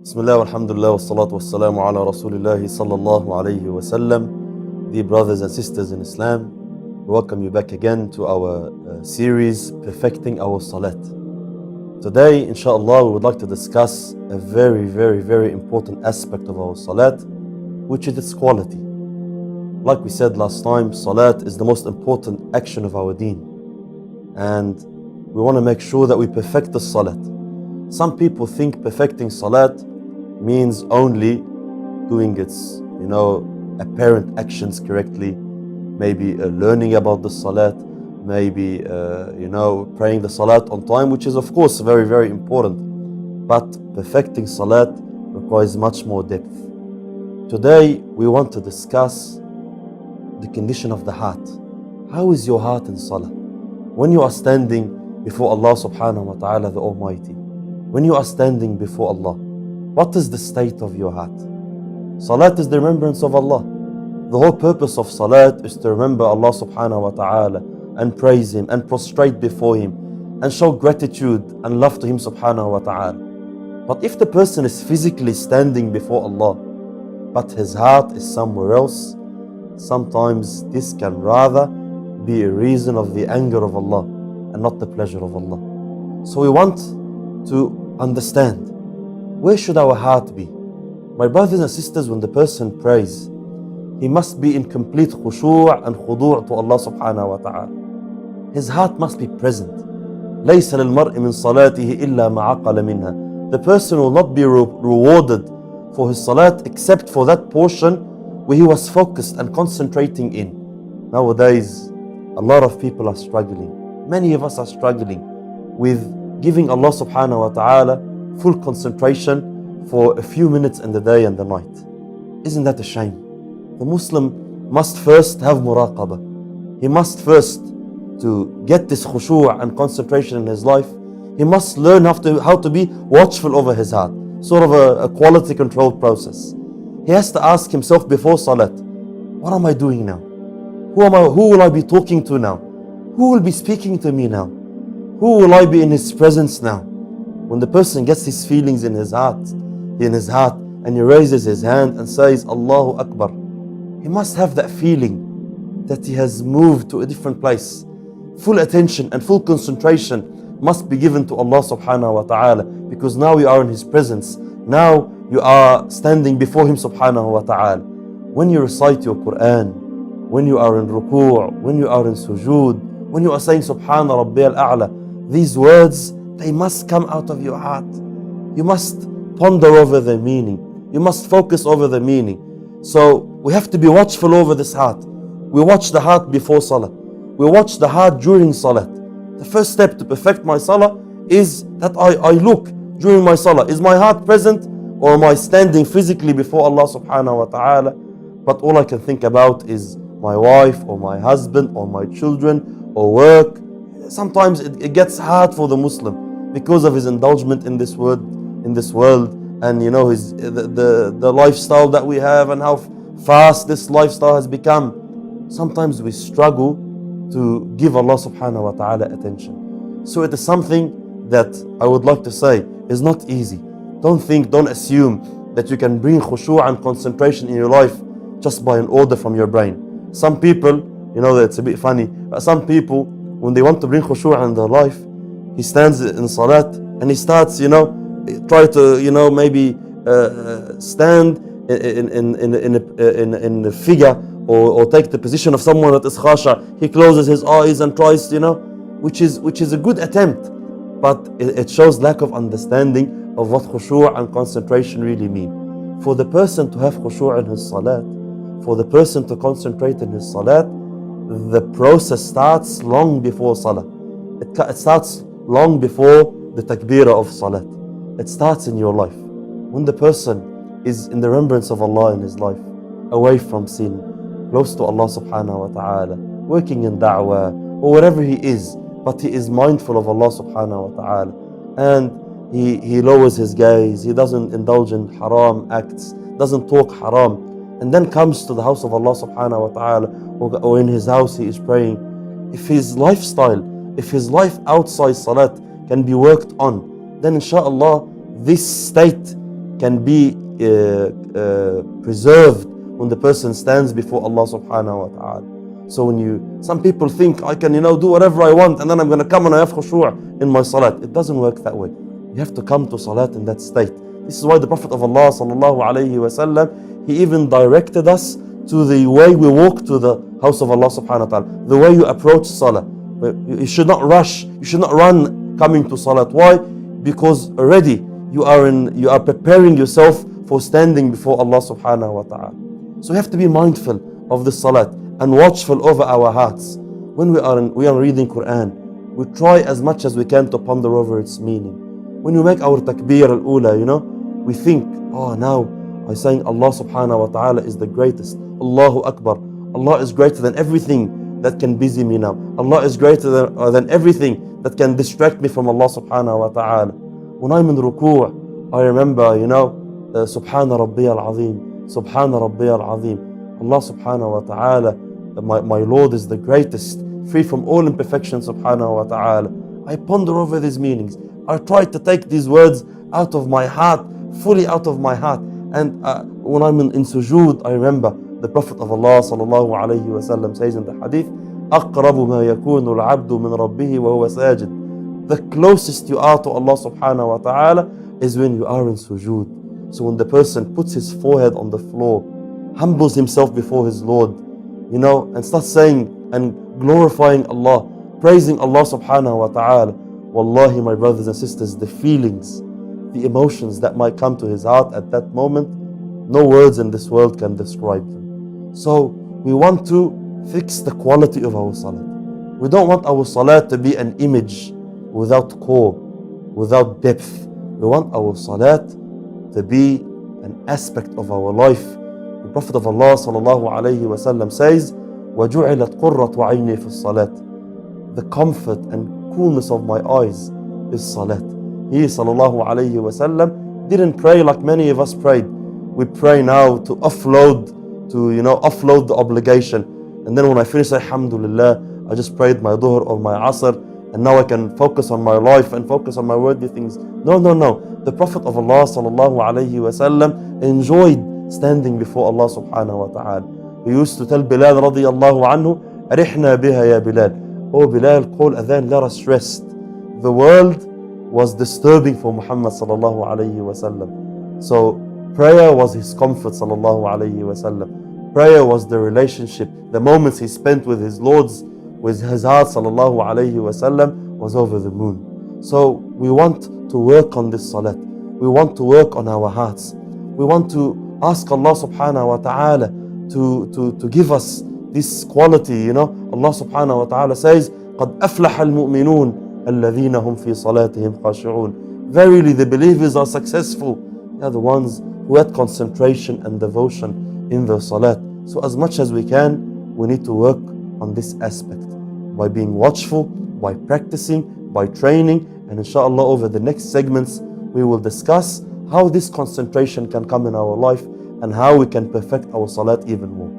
Bismillah, alhamdulillah, wassalatu wassalamu ala rasulillahi sallallahu alayhi wasallam. Dear brothers and sisters in Islam, we welcome you back again to our series, Perfecting Our Salat. Today, inshallah, we would like to discuss a very important aspect of our Salat, which is its quality. Like we said last time, Salat is the most important action of our deen. And we want to make sure that we perfect the Salat. Some people think perfecting Salat means only doing its, apparent actions correctly, maybe learning about the Salat, maybe, praying the Salat on time, which is of course very important. But perfecting Salat requires much more depth. Today, we want to discuss the condition of the heart. How is your heart in Salah? When you are standing before Allah subhanahu wa ta'ala, the Almighty, when you are standing before Allah, what is the state of your heart? Salat is the remembrance of Allah. The whole purpose of Salat is to remember Allah subhanahu wa ta'ala and praise Him and prostrate before Him and show gratitude and love to Him subhanahu wa ta'ala. But if the person is physically standing before Allah, but his heart is somewhere else, sometimes this can rather be a reason of the anger of Allah and not the pleasure of Allah. So we want to understand, where should our heart be? My brothers and sisters, when the person prays, he must be in complete khushu' and khudu' to Allah subhanahu wa ta'ala. His heart must be present. لَيْسَ لِلْمَرْءِ مِنْ صَلَاتِهِ إِلَّا مَا عَقَلَ مِنْهَا. The person will not be rewarded for his salat except for that portion where he was focused and concentrating in. Nowadays, a lot of people are struggling. Many of us are struggling with giving Allah subhanahu wa ta'ala full concentration for a few minutes in the day and the night. Isn't that a shame? The Muslim must first have muraqabah. He must first, to get this khushu' and concentration in his life, he must learn how to be watchful over his heart. Sort of a quality control process. He has to ask himself before salat, what am I doing now? Who will I be talking to now? Who will be speaking to me now? Who will I be in His presence now? When the person gets his feelings in his heart, and he raises his hand and says, Allahu Akbar, he must have that feeling that he has moved to a different place. Full attention and full concentration must be given to Allah subhanahu wa ta'ala, because now you are in His presence. Now you are standing before Him subhanahu wa ta'ala. When you recite your Quran, when you are in ruku', when you are in sujood, when you are saying Subhana Rabbi al-A'la, these words, they must come out of your heart. You must ponder over the meaning. You must focus over the meaning. So we have to be watchful over this heart. We watch the heart before Salah. We watch the heart during Salah. The first step to perfect my Salah is that I look during my Salah. Is my heart present, or am I standing physically before Allah subhanahu wa ta'ala? But all I can think about is my wife or my husband or my children or work. Sometimes it gets hard for the Muslim because of his indulgence in this world, and the lifestyle that we have and how fast this lifestyle has become. Sometimes we struggle to give Allah subhanahu wa ta'ala attention. So it is something that I would like to say is not easy. Don't assume that you can bring khushu' and concentration in your life just by an order from your brain. Some people, it's a bit funny, but some people, when they want to bring khushu' in their life, he stands in salat and he starts, try to, maybe stand in a figure or take the position of someone that is khasha. He closes his eyes and tries, which is a good attempt, but it shows lack of understanding of what khushu' and concentration really mean. For the person to have khushu' in his salat, for the person to concentrate in his salat, the process starts long before salah. It starts long before the takbirah of salat. It starts in your life. When the person is in the remembrance of Allah in his life, away from sin, close to Allah subhanahu wa ta'ala, working in da'wah, or whatever he is, but he is mindful of Allah subhanahu wa ta'ala, and he lowers his gaze, he doesn't indulge in haram acts, doesn't talk haram, and then comes to the house of Allah subhanahu wa ta'ala, or in his house he is praying. If his lifestyle, if his life outside salat can be worked on, then inshallah this state can be preserved when the person stands before Allah subhanahu wa ta'ala. So some people think I can, do whatever I want and then I'm going to come and I have khushu' in my salat. It doesn't work that way. You have to come to salat in that state. This is why the Prophet of Allah sallallahu alayhi wa sallam, he even directed us to the way we walk to the house of Allah subhanahu wa ta'ala, the way you approach salah. You should not rush, you should not run coming to salat. Why? Because already you are preparing yourself for standing before Allah subhanahu wa ta'ala. So we have to be mindful of the salat and watchful over our hearts. When we are reading Quran, we try as much as we can to ponder over its meaning. When we make our takbir al-ula, we think, now I'm saying Allah subhanahu wa ta'ala is the greatest. Allahu Akbar. Allah is greater than everything that can busy me now. Allah is greater than everything that can distract me from Allah subhanahu wa ta'ala. When I'm in ruku', I remember, Subhana Rabbiya al-Azim, Subhana Rabbiya al-Azim. Allah subhanahu wa ta'ala, my Lord is the greatest, free from all imperfections subhanahu wa ta'ala. I ponder over these meanings. I try to take these words out of my heart, fully out of my heart. And when I'm in sujood, I remember the Prophet of Allah sallallahu alayhi wa sallam says in the hadith, أَقْرَبُ مَا يَكُونُ الْعَبْدُ مِنْ رَبِّهِ وَهُوَ سَاجِدٌ. The closest you are to Allah subhanahu wa ta'ala is when you are in sujood. So when the person puts his forehead on the floor, humbles himself before his Lord, and starts saying and glorifying Allah, praising Allah subhanahu wa ta'ala. Wallahi, my brothers and sisters, the feelings, the emotions that might come to his heart at that moment, no words in this world can describe them. So we want to fix the quality of our salat. We don't want our salat to be an image without core, without depth. We want our salat to be an aspect of our life. The Prophet of Allah sallallahu alayhi wa sallam says, وَجُعِلَتْ قُرَّةُ عَيْنِي فِي الصَّلَاةِ. The comfort and coolness of my eyes is salat. He sallallahu alayhi wa sallam didn't pray like many of us prayed. We pray now to offload the obligation. And then when I finish, alhamdulillah, I just prayed my dhuhr or my asr, and now I can focus on my life and focus on my worldly things. No. The Prophet of Allah sallallahu alayhi wa sallam enjoyed standing before Allah subhanahu wa ta'ala. He used to tell Bilal radiyallahu anhu, أرحنا بها يا بلال. Oh Bilal, call adhan, let us rest. The world was disturbing for Muhammad sallallahu alayhi wa sallam. So prayer was his comfort sallallahu alayhi wa sallam. Prayer was the relationship, the moments he spent with his Lord's, with his heart sallallahu alayhi wa sallam was over the moon. So we want to work on this salat. We want to work on our hearts. We want to ask Allah subhanahu wa ta'ala to give us this quality. Allah subhanahu wa ta'ala says, قَدْ أَفْلَحَ الْمُؤْمِنُونَ الَّذِينَ هُمْ فِي صَلَاتِهِمْ خَاشِعُونَ. Verily the believers are successful. They are the ones who had concentration and devotion in their salat. So as much as we can, we need to work on this aspect by being watchful, by practicing, by training, and inshallah over the next segments we will discuss how this concentration can come in our life and how we can perfect our salat even more.